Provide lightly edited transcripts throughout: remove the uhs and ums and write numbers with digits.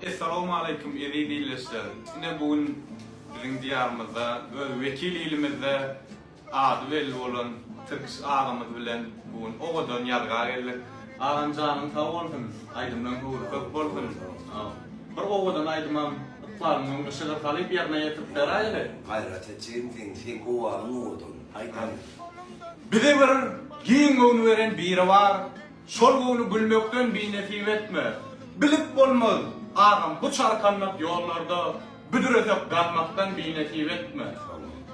Esselamu Aleyküm eri dinleyenler. Yine bugün bizim diyarımızda ve vekil ilimizde adı belli olan Türk ağamız bilen bugün o kadar yargı geldik. Ağam canın sağ olsun. Aydın'dan uğurluk olsun. Bir o kadar aydın'dan planının ışığı kalıp yerine yetip deraydı. Gayret ettiğin sen kuvarını oldun. Aydan. Bize bir giyin onu veren biri var. Şol onu bilmekten bir nesip etme. Bilip olmaz. Ağam bu çarkanlık yollarda büdüretip kalmaktan bir nesip etme.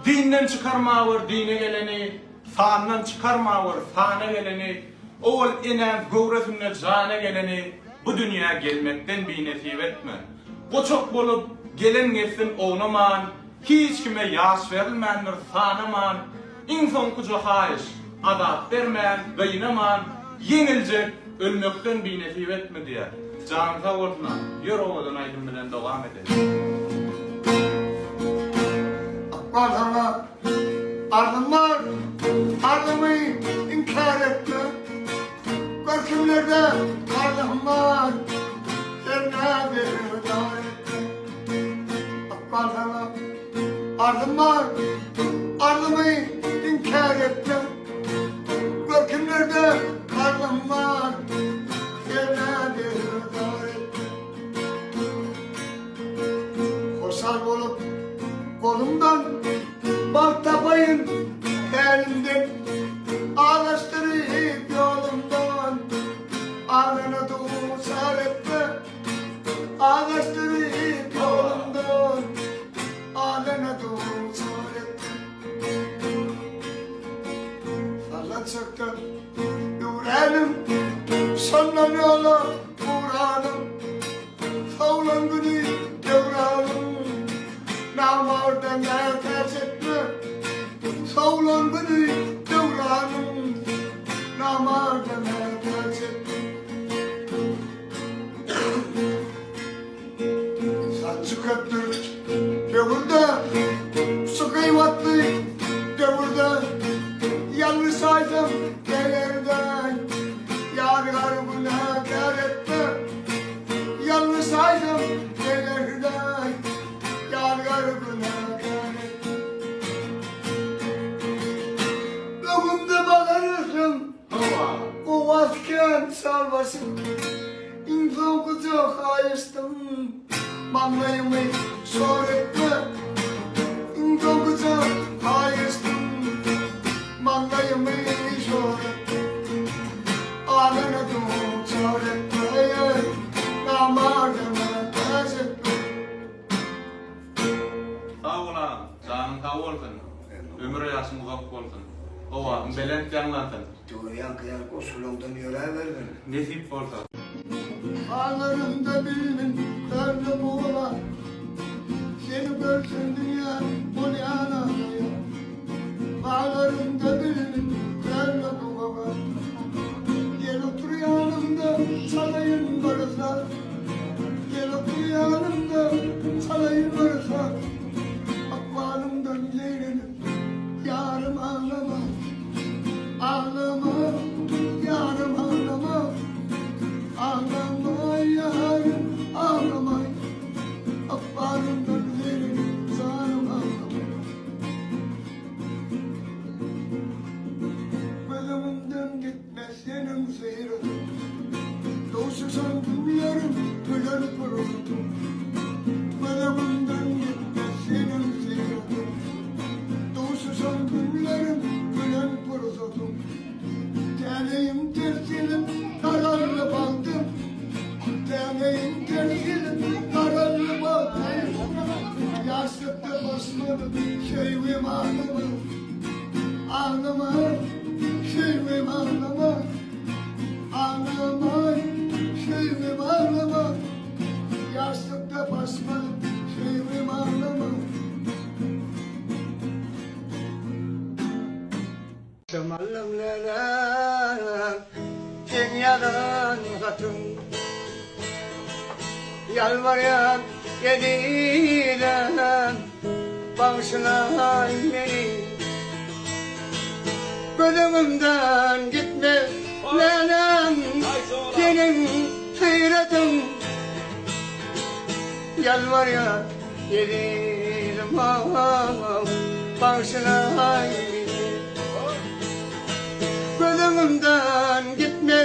Dinden çıkarma var dine geleni, sağından çıkarma var sağına geleni, oğul inen gövresine cana geleni, bu dünyaya gelmekten bir nesip etme. Koçok bolup gelen gelsin oğnaman, hiç kime yaş verilmendir sanaman, insan kucu hayiş, azap vermeyen, gıynaman, yenilecek, ölmekten bir nesip etme diye. Can sağ olsun, yürü oğlan aydın bilen devam edelim. Akbarlar, ardımlar, ardımı inkar etme. Görkümlerde ardımlar, yerine bir davet. Akbarlar, ardımlar, ardımı inkar etme. Görkümlerde ardımlar, yerine bir davet. Koşar olup kolumdan bal tapayın elimden ağlaştırıp yolumdan ağrına doğuşar etme ağlaştırıp yolumdan ağrına doğuşar etme Allah çıktı yüreğim sonlanıyorlar Kur'an'ım savlan günü devranım Namarda nefes etme, savlan beni devranım. Namarda nefes etme. Saçı köptür, devirde, su kıymetli devirde. Yalnız saydım nelerden, yar garbına kar etme. Yalnız saydım nelerden. Yar garbına kâret. Ömümde bakarırsın, o vasken salvasın. İnsan kucak ayıştım, manlayımı sor etme. İnsan kucak ayıştım, manlayımı sor etme. Ağlana doğum sor etme, namardana tez etme. Sağ ola, canın sağ olsun. Ömür yaşın uzak olsun. Ova, belent yanlansın. Duyan kıyar koşulundan yüreğe verdin. Nesip olsa. Ağlarımda birinin karnı boğular. Seni görsün dünya bu ne anlamaya. Ağlarımda birinin karnı boğular. Gel otur yanımda salayın barızlar. Gel otur yanımda salayın barızlar. Akvalımdan yeğlenim yarım ağlama. Ağlama yarım ağlama. Ağlama yarım ağlama. Akvalımdan yeğlenim yarım ağlama. Gözümden gitmez senin seyrim. Doğuşursan duyarım tüler pırıltım. Gözümden gitmez senin seyrim. Doğuşursan günlerim gülen pırıltım. Deneyim tersilim kararlı baktım. Deneyim tersilim kararlı baktım. Yastıkta basmadı şeyvim ağlama. Ağlama şeyvim ağlama. Ağlama şeyvim ağlama. Yastıkta basmadı şeyvim ağlama. Cemalım neler dünyadan uzatın. Yalvarıyan yediğinden bağışına beni. Gözümden gitme nenem senin hayratın. yalvarıyor gelirim başına haydi. Gözümden gitme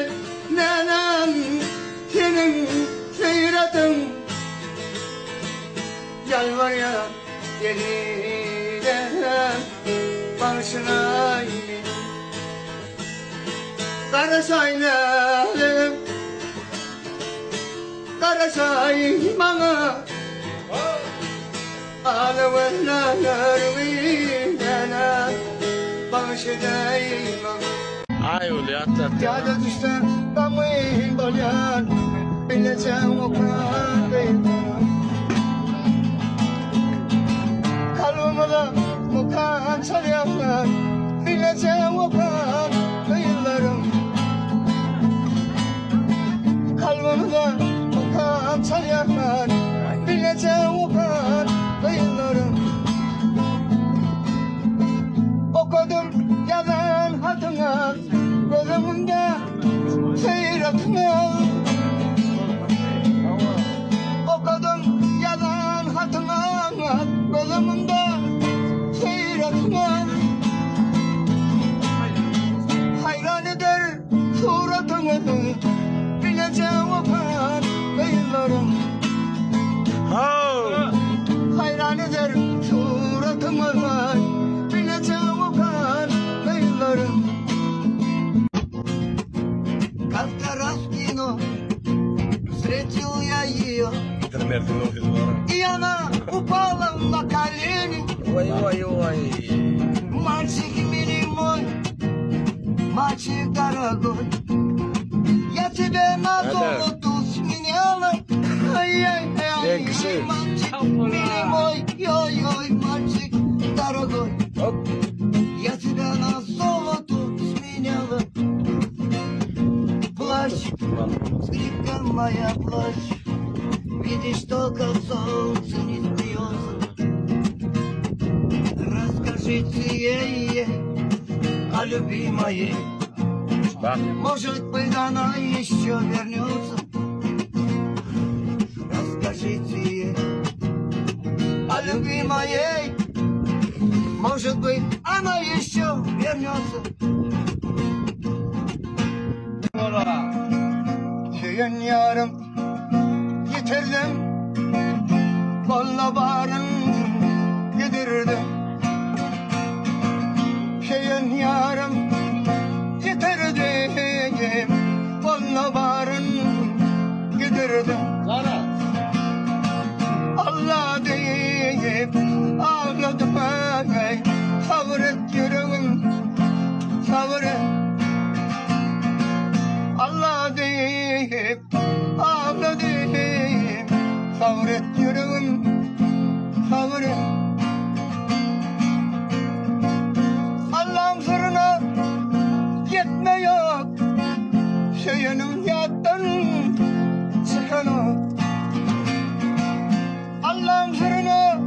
nenem senin seyredin. Yalvarıyor gelirim başına haydi. Karasaylarım bana ağlamalarım yana başıdayım. Ay oluyor atlat. Yada düştü damın dolyan bileceğim o kadar. Kalbimde mukan çalıyorlar bileceğim o kadar kıyılarım. Kalbimde mukan çalıyorlar bileceğim o kadar kıyılarım. Okudum yalan hatına gözümünde seyretme. Okudum yalan hatına gözümünde seyretme. Hayran eder suratını bileceğim o kadar kıyılarım. Hayran eder suratımı bileceğim o kadar kıyılarım. Как-то раз в кино встретил я ее, и она упала на колени. Ой. Мальчик милый мой, мальчик дорогой, я тебя на золоту сменяла. Ай-яй-яй, мальчик милый мой, ой-ой, мальчик дорогой, я тебя на золоту сменяла. Плачь, скрипка моя, плачь, видишь, только солнце не смеется. Расскажите ей о любимой, Bak. может быть, она еще вернется. Расскажите ей о любимой, может быть, она еще вернется. Şeyin yarım yitirdim, kolla barın gidirdim. Şeyin yarım yitirdim, kolla barın gidirdim. Allah deyip ağladım ey, sabret yüreğim, sabret. Allah deyip ağladım, sabret yüreğim, sabret. Allah'ın sırrına yetme yok, şeyinin yattan çıkanı. Allah'ın sırrına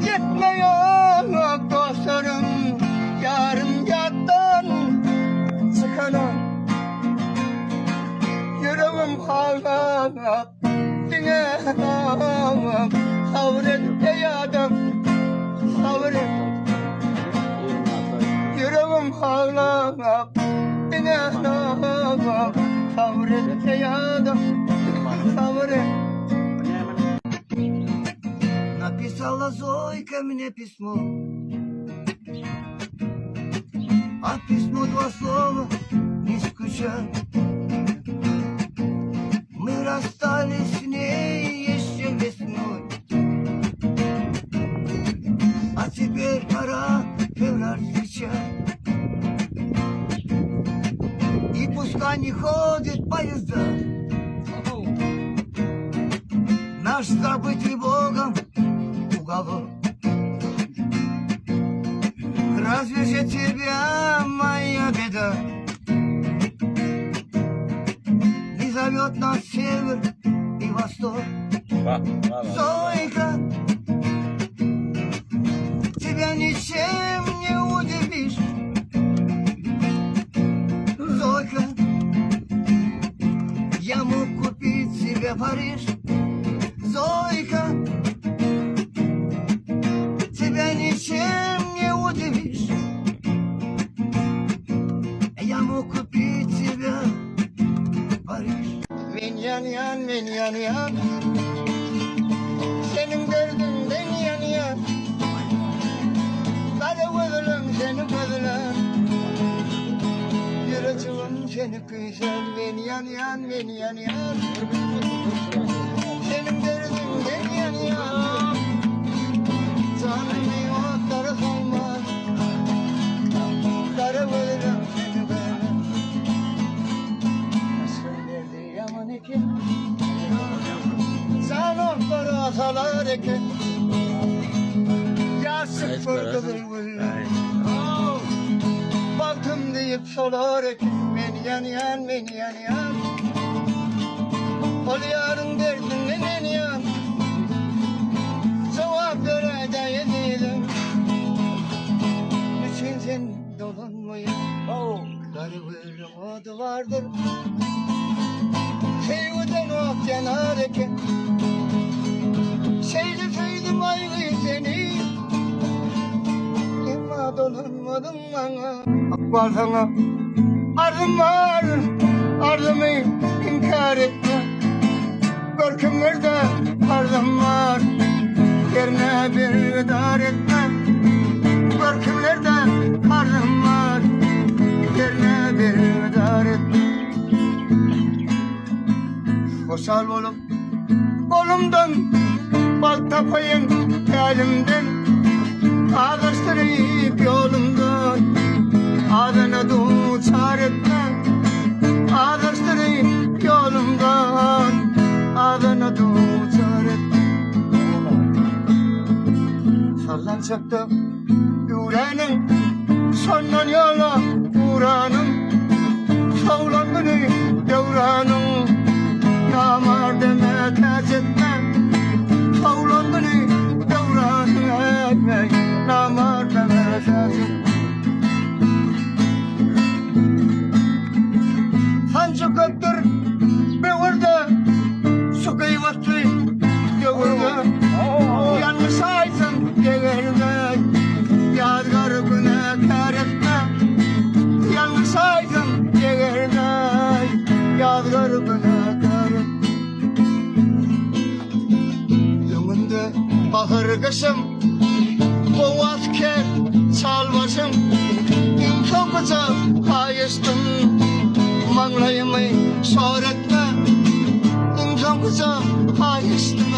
yetme yok, dostlarım, yarım yattan çıkanı. Yüreğim ağlar, dine ağlar, sabret ey adam, sabret. Yüreğim ağlar, dine ağlar, sabret ey adam, sabret. Написала Зойка мне письмо, а письмо два слова, не скучай. Мы расстались с ней еще весной, а теперь пора февраль встречать. И пускай не ходит поезда, наш забытый Богом уголок. Разве же тебя моя беда не зовет нас север и восток? Bak. Зойка, тебя ничем не удивишь. Зойка, я мог купить себе Париж. Зойка, senin derdinden yanıyor. Kara gözlüm seni gözlüm. Yüreğim seni kıysan beni yanıyor, beni yanıyor. Senin derdinden yanıyor. Canım yok taraf olmaz. Kara gözlüm seni gözlüm. Nasıl derdi yaman ekin. Sen okları asalar ekin. Yasık fırdı bülbül. Baktım deyip solar ekin. Beni yanıyan, beni yanıyan. Ol yarın derdinden yanıyan. Cevap veredeydim. Niçin sen dolanmayın? Karı böyle adı vardır. Sevden ok yanar eken. Şeydim ayrı seni. Ama dolanmadın bana. Akbar sana arzum var. Arzumu inkar etme. Görkümlerde arzum var. Yerine bir dar etme. Görkümlerde arzum var. Yerine bir dar etme. Koşal olup kolumdan bal tapayın elimden. Ağlaştırıp yolumdan adına duçar etme. Ağlaştırıp yolumdan adına duçar etme. Sallanacakta yüreğinin sondan yola uğranın. Savlandığını devranın namar deme terk etme. Savlandığını devranı etme. Namar deme terk etme. Sancı köptür bir orada su kıyvatlı gövürde. Yanlış aysın geverde. Yadgar güne kar etme. Yanlış aysın geverde. Yadgar güne kar etme. Yımında bahar kışım. Boğazker çal başım. İmkan kısa hayıştım. Manglayımı sor etme. İmkan kısa hayıştım.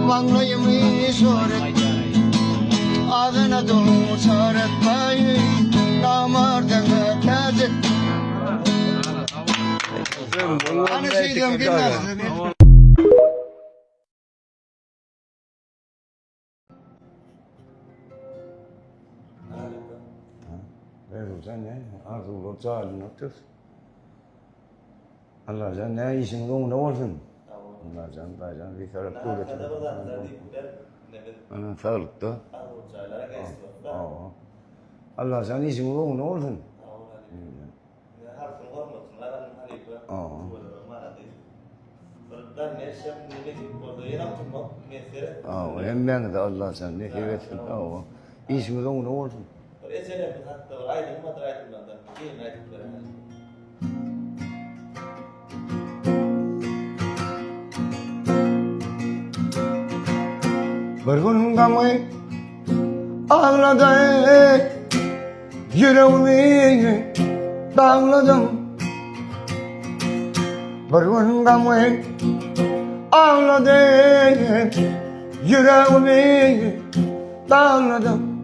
Manglayımı sor etme. Adına duçar etme. Namardan terk etme. Hani şey diyorum bilmezdim. 그래도 자네 아주 못잘 못했어. Allah sen ne işin ne olsun? Allah sen bazen bir kere kuvvet. Ana sağlıkta. Allah sen işin ne olsun? Hem ben de Allah sen ne heyretsin. İşin ne olsun? Bir gün gamı ağladı, yüreğimi dağladım. Bir gün gamı ağladı, yüreğimi dağladım.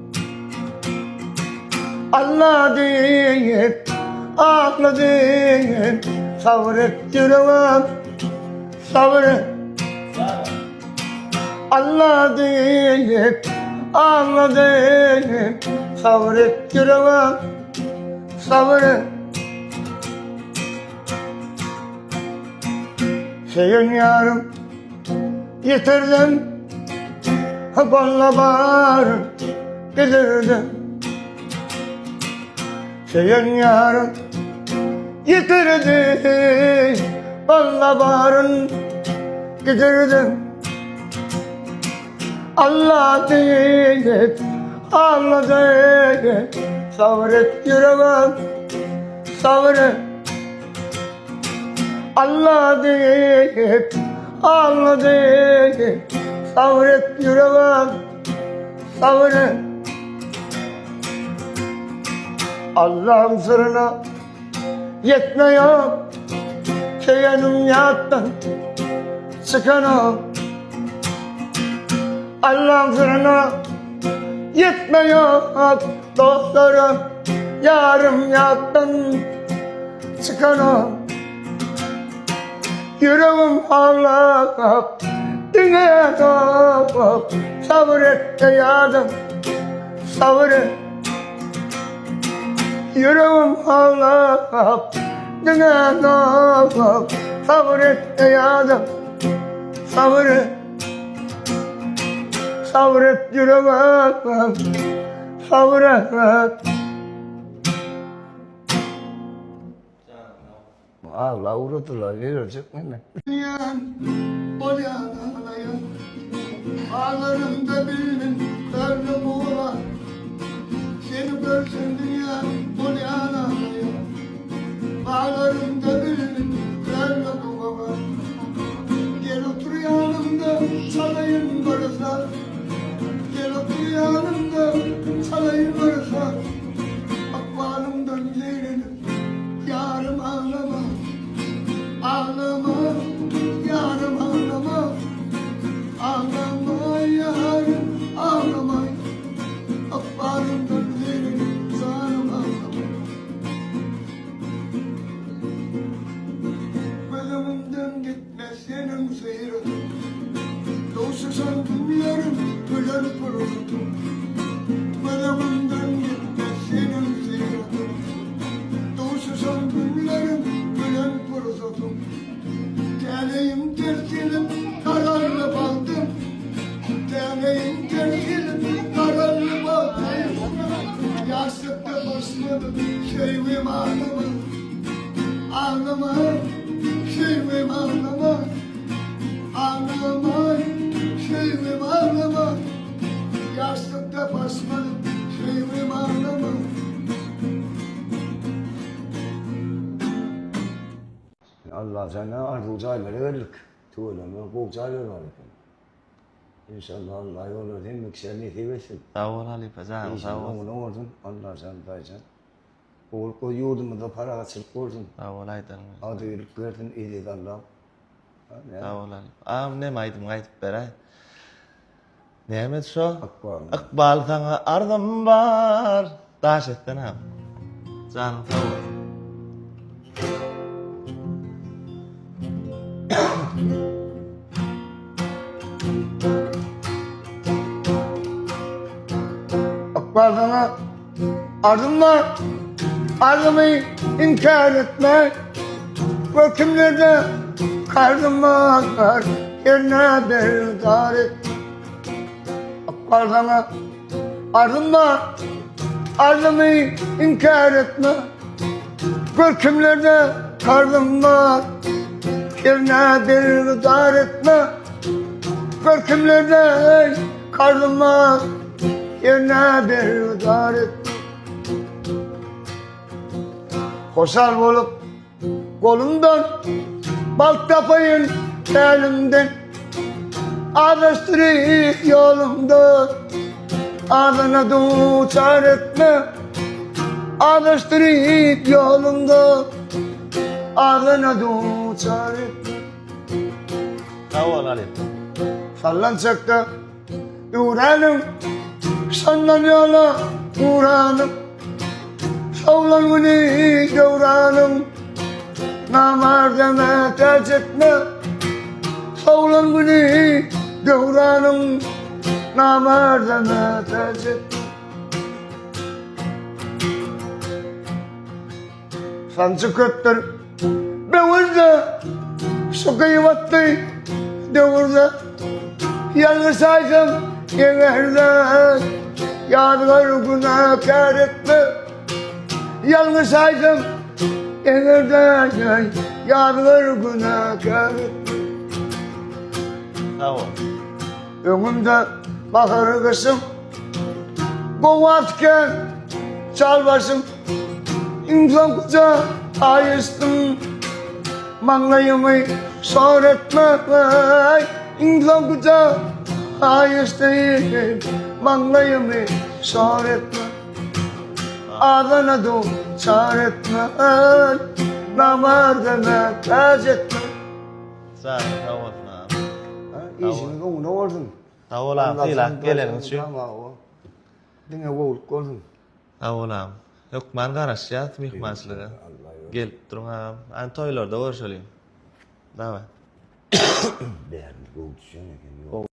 Allah deyip ağladım, sabret yüreğim, sabret. Allah deyip ağladım, sabret yüreğim, sabret. Senin yarım yitirdim, bana bağırın gidirdim. Senin yarım yitirdim, bana bağırın gidirdim. Allah deyip ağladım, sabret yüreğim, sabret. Allah deyip ağladı. Sabret yüreğim, sabret. Allah'ın sırrına yetmiyor. Keyenim yattan çıkanım. Allah'ın sırrına yetmiyor. Dostlarım yarım yattan çıkanım. Yüreğim ağlayıp dinliyorum. Sabret yardım, sabret. Yüreğim ağlayıp dinliyorum. Sabret yardım, sabret. Sabret yüreğim, sabret. Allah uğradılar, verecek mi ne? Ağlarımda bilmin, karnı buğular. Seni görsün dünya, polyanaya. Ağlarımda bilmin, karnı buğular. Gel otur yanımda, çalayım barızlar. Gel otur yanımda, çalayım barızlar. Akvalımdan leğenim, yarım ağlama. Ağlama, yarım ağlama. Ağlama yarım, ağlama. Akvalımdan leğenim, yarım ağlama. Gözümden gitme senin seyrin. Doğuşsan dünyarım, ölen kuruldum. Gözümden gitme senin seyrin. Doğuşsan dünyarım, ölen kuruldum. Deneyim tersilim, kararlı baldım. Deneyim tersilim, kararlı baldım. Yastıkta basmadım, şeyvim ağlama. Ağlama, şeyvim ağlama. Ağlama, şeyvim ağlama. Yastıkta basmadım, şeyvim ağlama. Allah sana arzucayları verdik. Tuğlama, boğcayları verdik. İnşallah Allah yolu hem yükselini seversin. Sağ ol Halife, sağ ol, sağ İnşallah ol. onu olsun. Allah sana dayacak. O yurdumu da para açıp koydun. Sağ ol Aydan. Adı yürüp verdin, iyilik Allah. Sağ ol Halife. Ağam ne maydım gaytıp beray. Nimet şu? Akbar. Akbal sana ardım var. Daş etten ağam. Canım sağ ol. Akbar sana ardım var. Ardımı inkar etme. Gökümlerde kardım var. Yerine berdar et. Akbar sana ardım var. Ardımı inkar etme. Gökümlerde kardım var. Yerine berdar etme. Gökümlerde kardım var. Yerine berdar etme. Koşar olup kolumdan, bal tapayın elimden. Adastırıp yolumda, adına duçar etme. Adastırıp yolumda, adına duçar etme. Sağ ol Halife. Sallanacak da uğranım, sandan yola uğranım. Savlan bunu devranım, namardeme tercih etme. Savlan bunu devranım, namardeme tercih etme. Sancı köttür, bevrde, sokayı battı, devrde. Yalnız aydım, yenerde, yadigar günah kâr etme. Yalnız aydım, yenerde, yadigar günah kâr etme. Sağ ol. Önümde bakır kızım, kovatken çal başım. İnsan kucağı ayıstım, Manglayımı sor etme İnsanlıca hayır değil Manglayımı sor etme Ağzına dur çar etme Namardına tez etme Sağ ol, sağ ol. İyisini konu ne oldun? Sağ ol ağam, tıyla, gelenin şu. Dine oğul oldun. Sağ ol ağam. Yok, man garaş ya, mihmansılığı. Gelip durun ağam. An toylarda görüşelim. Davay. Değerli oğul düşen ekan.